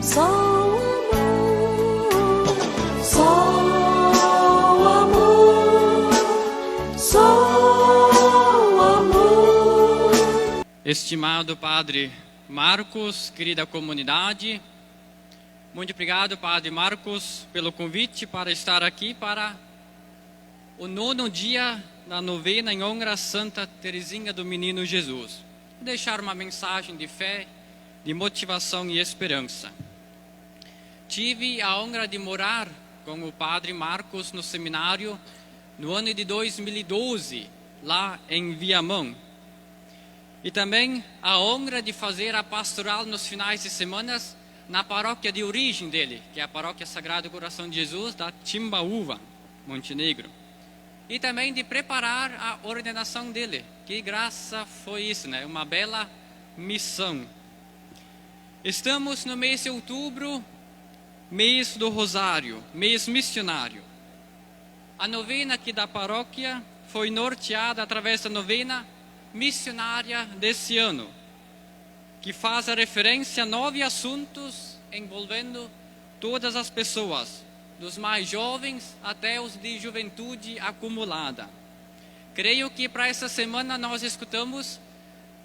Só amor, só amor, só amor. Estimado Padre Marcos, querida comunidade, muito obrigado, Padre Marcos, pelo convite para estar aqui para o 9º dia da novena em honra a Santa Teresinha do Menino Jesus. Deixar uma mensagem de fé, de motivação e esperança. Tive a honra de morar com o Padre Marcos no seminário no ano de 2012, lá em Viamão. E também a honra de fazer a pastoral nos finais de semana na paróquia de origem dele, que é a Paróquia Sagrado Coração de Jesus da Timbaúva, Montenegro. E também de preparar a ordenação dele. Que graça foi isso, né? Uma bela missão. Estamos no mês de outubro, mês do Rosário, mês missionário. A novena aqui da paróquia foi norteada através da novena missionária desse ano, que faz a referência a 9 assuntos envolvendo todas as pessoas, dos mais jovens até os de juventude acumulada. Creio que para essa semana nós escutamos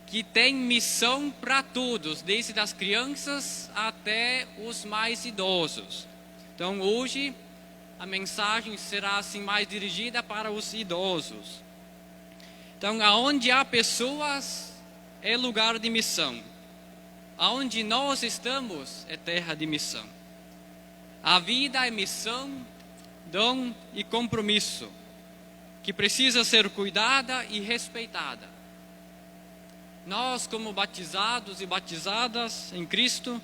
que tem missão para todos, desde as crianças até os mais idosos. Então hoje a mensagem será assim mais dirigida para os idosos. Então, aonde há pessoas é lugar de missão. Aonde nós estamos é terra de missão. A vida é missão, dom e compromisso, que precisa ser cuidada e respeitada. Nós, como batizados e batizadas em Cristo,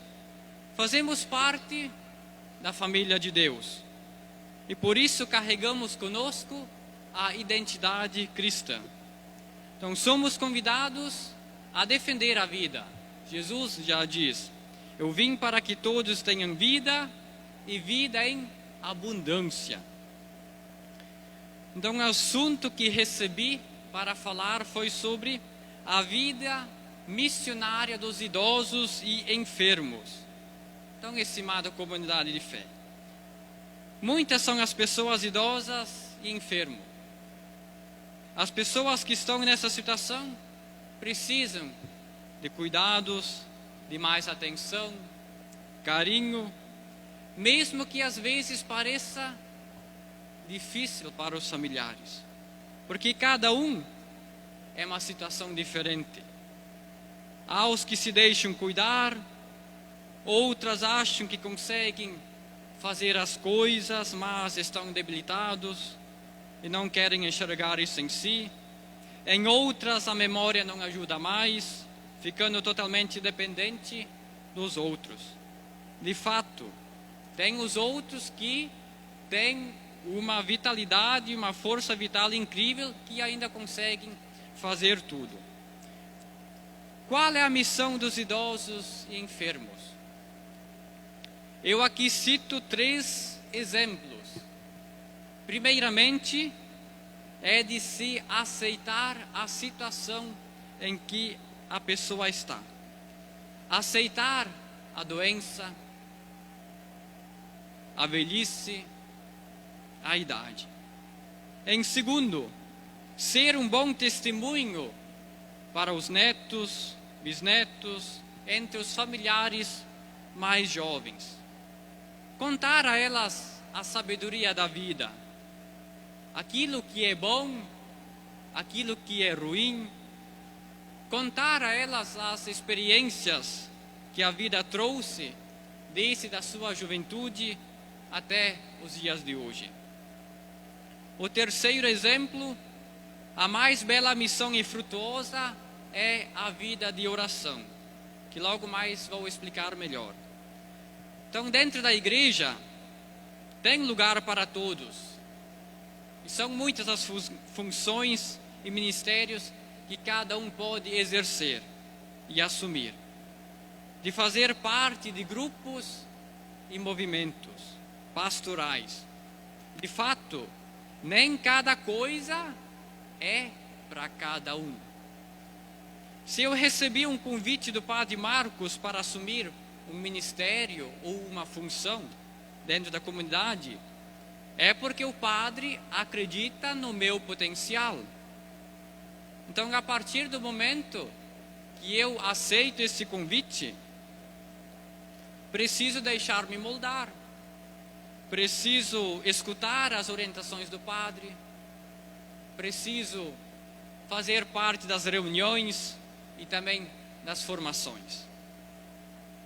fazemos parte da família de Deus. E por isso carregamos conosco a identidade cristã. Então somos convidados a defender a vida. Jesus já diz: eu vim para que todos tenham vida e vida em abundância. Então o assunto que recebi para falar foi sobre a vida missionária dos idosos e enfermos. Então, estimada comunidade de fé, muitas são as pessoas idosas e enfermas. As pessoas que estão nessa situação precisam de cuidados, de mais atenção, carinho, mesmo que às vezes pareça difícil para os familiares, porque cada um é uma situação diferente. Há os que se deixam cuidar, outras acham que conseguem fazer as coisas, mas estão debilitados e não querem enxergar isso em si. Em outras a memória não ajuda mais, ficando totalmente dependente dos outros. De fato, tem os outros que têm uma vitalidade, uma força vital incrível, que ainda conseguem fazer tudo. Qual é a missão dos idosos e enfermos? Eu aqui cito 3 exemplos. Primeiramente, é de se aceitar a situação em que a pessoa está. Aceitar a doença, a velhice, a idade. Em segundo, ser um bom testemunho para os netos, bisnetos, entre os familiares mais jovens. Contar a elas a sabedoria da vida. Aquilo que é bom, aquilo que é ruim. Contar a elas as experiências que a vida trouxe desde a sua juventude até os dias de hoje. O terceiro exemplo, a mais bela missão e frutuosa, é a vida de oração, que logo mais vou explicar melhor. Então, dentro da igreja, tem lugar para todos. E são muitas as funções e ministérios que cada um pode exercer e assumir. De fazer parte de grupos e movimentos pastorais. De fato, nem cada coisa é para cada um. Se eu recebi um convite do Padre Marcos para assumir um ministério ou uma função dentro da comunidade, é porque o padre acredita no meu potencial. Então, a partir do momento que eu aceito esse convite, preciso deixar-me moldar, preciso escutar as orientações do padre, preciso fazer parte das reuniões e também das formações.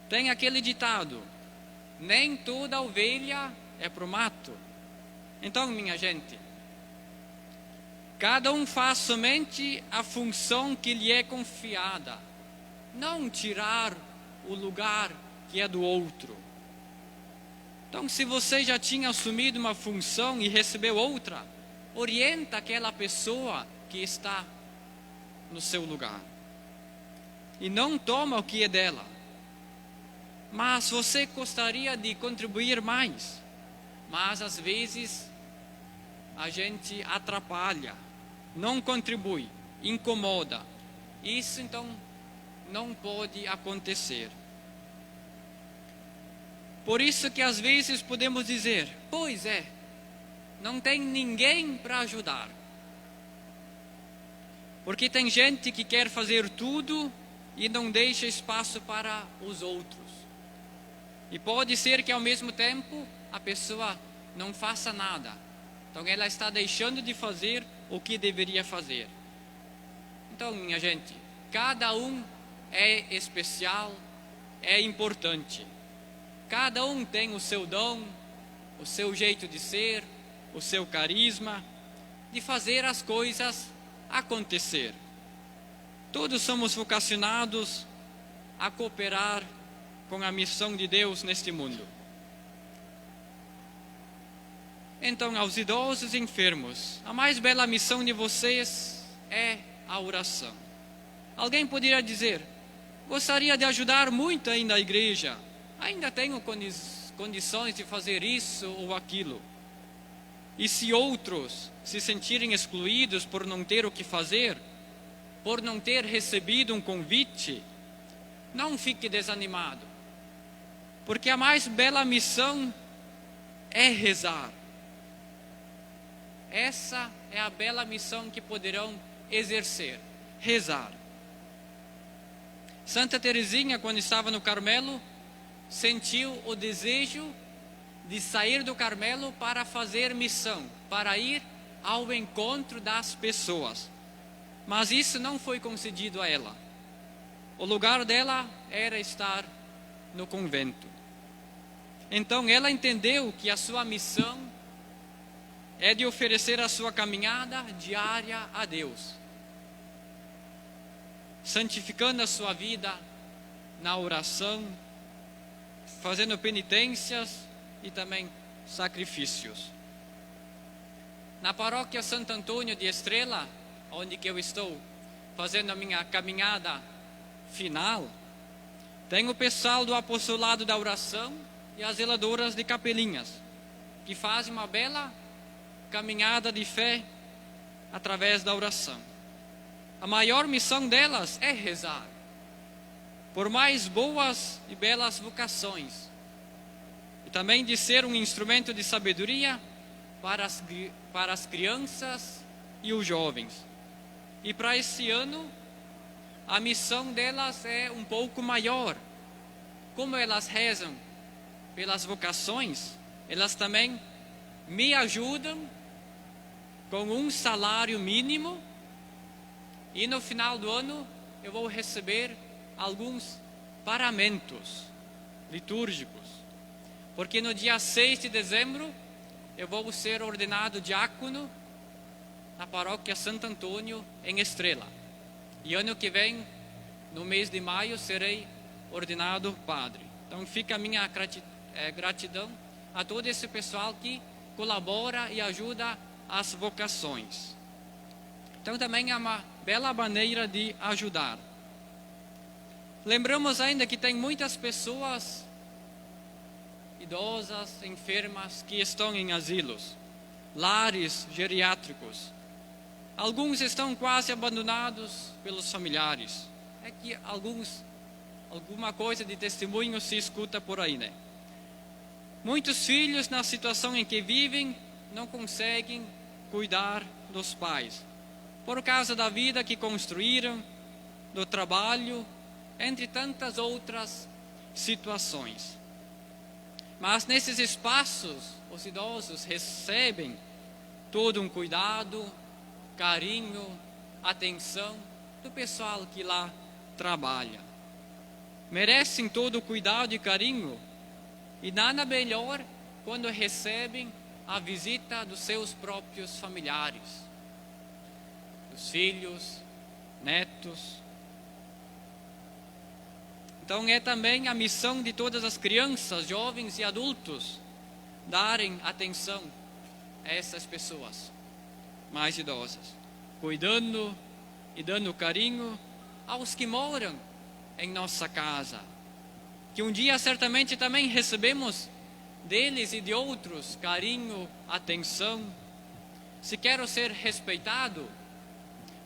Tem aquele ditado: nem toda ovelha é pro mato. Então, minha gente, cada um faz somente a função que lhe é confiada, não tirar o lugar que é do outro. Então, se você já tinha assumido uma função e recebeu outra, orienta aquela pessoa que está no seu lugar. E não toma o que é dela. Mas você gostaria de contribuir mais. Mas às vezes a gente atrapalha, não contribui, incomoda. Isso então não pode acontecer. Por isso que às vezes podemos dizer: pois é, não tem ninguém para ajudar. Porque tem gente que quer fazer tudo e não deixa espaço para os outros. E pode ser que ao mesmo tempo a pessoa não faça nada. Então ela está deixando de fazer o que deveria fazer. Então, minha gente, cada um é especial, é importante. Cada um tem o seu dom, o seu jeito de ser, o seu carisma, de fazer as coisas acontecer. Todos somos vocacionados a cooperar com a missão de Deus neste mundo. Então, aos idosos e enfermos, a mais bela missão de vocês é a oração. Alguém poderia dizer: gostaria de ajudar muito ainda a igreja, ainda tenho condições de fazer isso ou aquilo. E se outros se sentirem excluídos por não ter o que fazer, por não ter recebido um convite, não fique desanimado. Porque a mais bela missão é rezar. Essa é a bela missão que poderão exercer, rezar. Santa Teresinha, quando estava no Carmelo, sentiu o desejo de sair do Carmelo para fazer missão, para ir ao encontro das pessoas. Mas isso não foi concedido a ela. O lugar dela era estar no convento. Então ela entendeu que a sua missão é de oferecer a sua caminhada diária a Deus, santificando a sua vida na oração, fazendo penitências e também sacrifícios. Na paróquia Santo Antônio de Estrela, onde que eu estou fazendo a minha caminhada final, tem o pessoal do apostolado da oração e as zeladoras de capelinhas, que fazem uma bela caminhada de fé através da oração. A maior missão delas é rezar, por mais boas e belas vocações, e também de ser um instrumento de sabedoria para as crianças e os jovens. E para esse ano, a missão delas é um pouco maior. Como elas rezam pelas vocações, elas também me ajudam com um salário mínimo, e no final do ano eu vou receber alguns paramentos litúrgicos, porque no dia 6 de dezembro eu vou ser ordenado diácono na paróquia Santo Antônio em Estrela, e ano que vem, no mês de maio, serei ordenado padre. Então fica a minha gratidão a todo esse pessoal que colabora e ajuda as vocações. Então também é uma bela maneira de ajudar. Lembramos ainda que tem muitas pessoas idosas, enfermas, que estão em asilos, lares geriátricos. Alguns estão quase abandonados pelos familiares. É que alguns alguma coisa de testemunho se escuta por aí, né? Muitos filhos, na situação em que vivem, não conseguem cuidar dos pais, por causa da vida que construíram, do trabalho, entre tantas outras situações. Mas nesses espaços, os idosos recebem todo um cuidado, carinho, atenção do pessoal que lá trabalha. Merecem todo o cuidado e carinho, e nada melhor quando recebem a visita dos seus próprios familiares, dos filhos, netos. Então é também a missão de todas as crianças, jovens e adultos darem atenção a essas pessoas mais idosas, cuidando e dando carinho aos que moram em nossa casa, que um dia certamente também recebemos deles e de outros carinho, atenção. Se quero ser respeitado,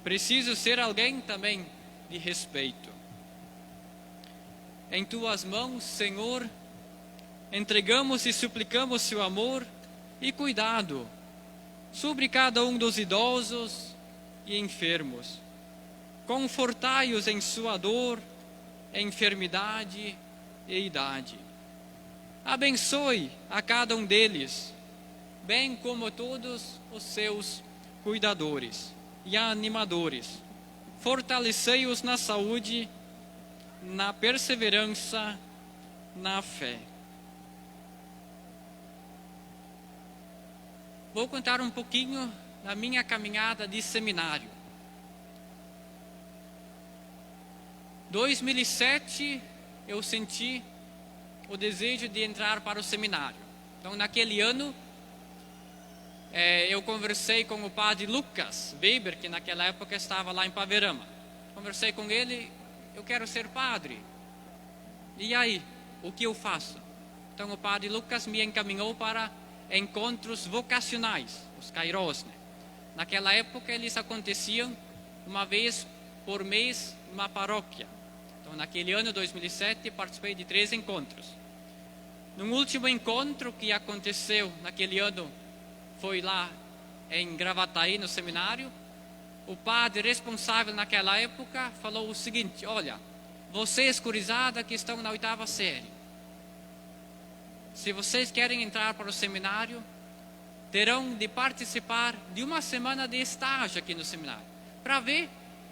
preciso ser alguém também de respeito. Em tuas mãos, Senhor, entregamos e suplicamos seu amor e cuidado sobre cada um dos idosos e enfermos. Confortai-os em sua dor, enfermidade e idade. Abençoe a cada um deles, bem como todos os seus cuidadores e animadores. Fortalecei-os na saúde, na perseverança, na fé. Vou contar um pouquinho da minha caminhada de seminário. 2007 eu senti o desejo de entrar para o seminário. Então, naquele ano, eu conversei com o padre Lucas Weber, que naquela época estava lá em Paverama. Conversei com ele, eu quero ser padre. E aí, o que eu faço? Então, o padre Lucas me encaminhou para encontros vocacionais, os Kairos, né? Naquela época, eles aconteciam uma vez por mês numa paróquia. Então, naquele ano, 2007, participei de 3 encontros. No último encontro que aconteceu naquele ano, foi lá em Gravataí, no seminário, o padre responsável naquela época falou o seguinte: olha, vocês, gurizada, que estão na 8ª série, se vocês querem entrar para o seminário, terão de participar de uma semana de estágio aqui no seminário, para ver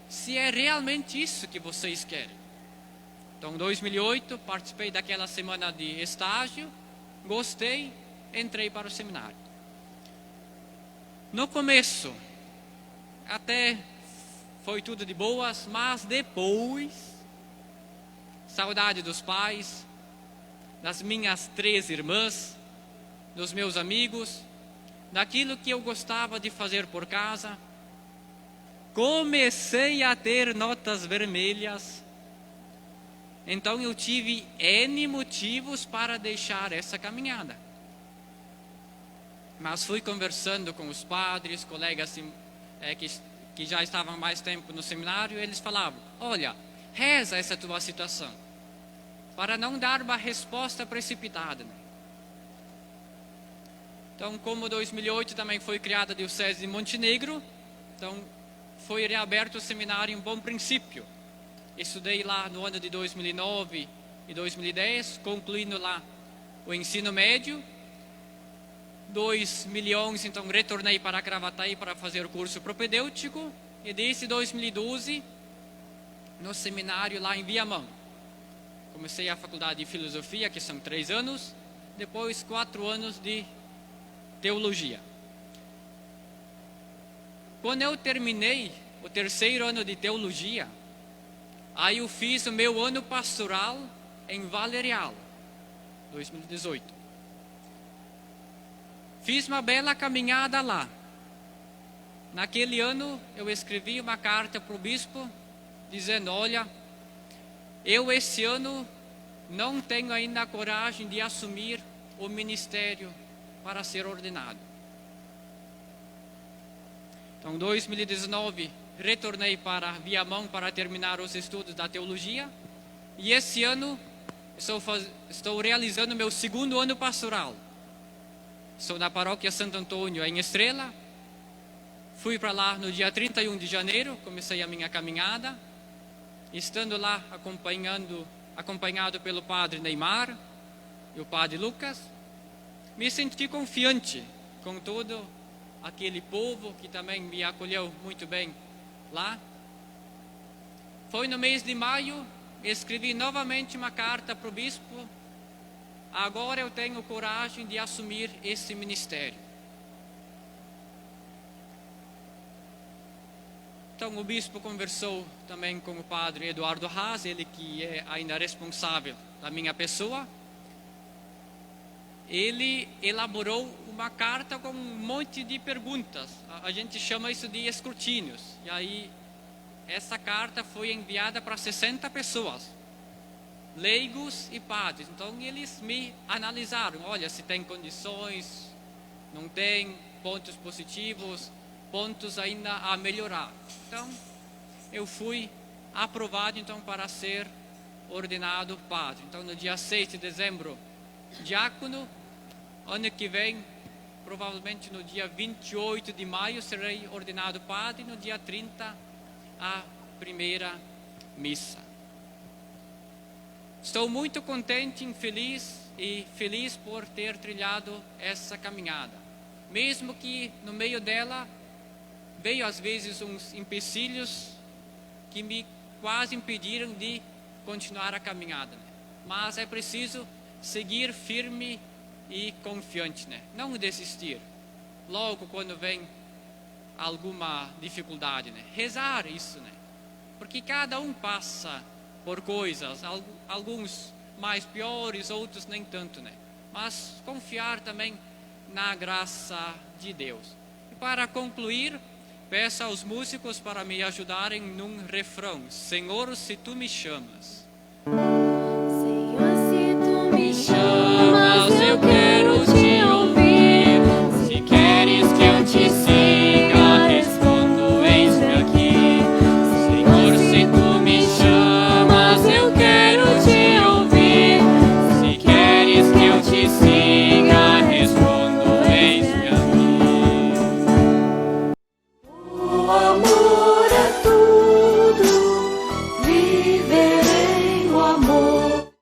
se é realmente isso que vocês querem. Então, em 2008, participei daquela semana de estágio, gostei, entrei para o seminário. No começo, até foi tudo de boas, mas depois, saudade dos pais, das minhas 3 irmãs, dos meus amigos, daquilo que eu gostava de fazer por casa, comecei a ter notas vermelhas. Então eu tive N motivos para deixar essa caminhada. Mas fui conversando com os padres, colegas que já estavam há mais tempo no seminário, eles falavam: olha, reza essa tua situação, para não dar uma resposta precipitada, né? Então, como 2008 também foi criada a Diocese de Montenegro, então foi reaberto o seminário em Bom Princípio. Estudei lá no ano de 2009 e 2010, concluindo lá o ensino médio. 2011, então, retornei para Gravataí para fazer o curso propedêutico. E desde 2012, no seminário lá em Viamão. Comecei a faculdade de filosofia, que são 3 anos. Depois, 4 anos de teologia. Quando eu terminei o 3º ano de teologia, aí eu fiz o meu ano pastoral em Valerial, 2018. Fiz uma bela caminhada lá. Naquele ano eu escrevi uma carta para o bispo, dizendo: olha, eu esse ano não tenho ainda a coragem de assumir o ministério para ser ordenado. Então, em 2019, retornei para Viamão para terminar os estudos da teologia. E esse ano estou realizando meu segundo ano pastoral. Estou na paróquia Santo Antônio, em Estrela. Fui para lá no dia 31 de janeiro, comecei a minha caminhada. Estando lá acompanhado pelo padre Neymar e o padre Lucas, me senti confiante com todo aquele povo que também me acolheu muito bem lá. Foi no mês de maio, escrevi novamente uma carta para o bispo. Agora eu tenho coragem de assumir esse ministério. Então o bispo conversou também com o padre Eduardo Haas, ele que é ainda responsável da minha pessoa. Ele elaborou uma carta com um monte de perguntas. A gente chama isso de escrutínios. E aí essa carta foi enviada para 60 pessoas, leigos e padres. Então eles me analisaram, olha, se tem condições, não tem, pontos positivos, pontos ainda a melhorar. Então eu fui aprovado então para ser ordenado padre. Então no dia 6 de dezembro, diácono. Ano que vem, provavelmente no dia 28 de maio, serei ordenado padre. No dia 30, a primeira missa. Estou muito contente e feliz por ter trilhado essa caminhada. Mesmo que no meio dela veio às vezes uns empecilhos que me quase impediram de continuar a caminhada, né? Mas é preciso seguir firme e confiante, né? Não desistir logo quando vem alguma dificuldade, né? Rezar isso, né? Porque cada um passa por coisas, alguns mais piores, outros nem tanto, né? Mas confiar também na graça de Deus. E para concluir, peço aos músicos para me ajudarem num refrão: Senhor, se tu me chamas.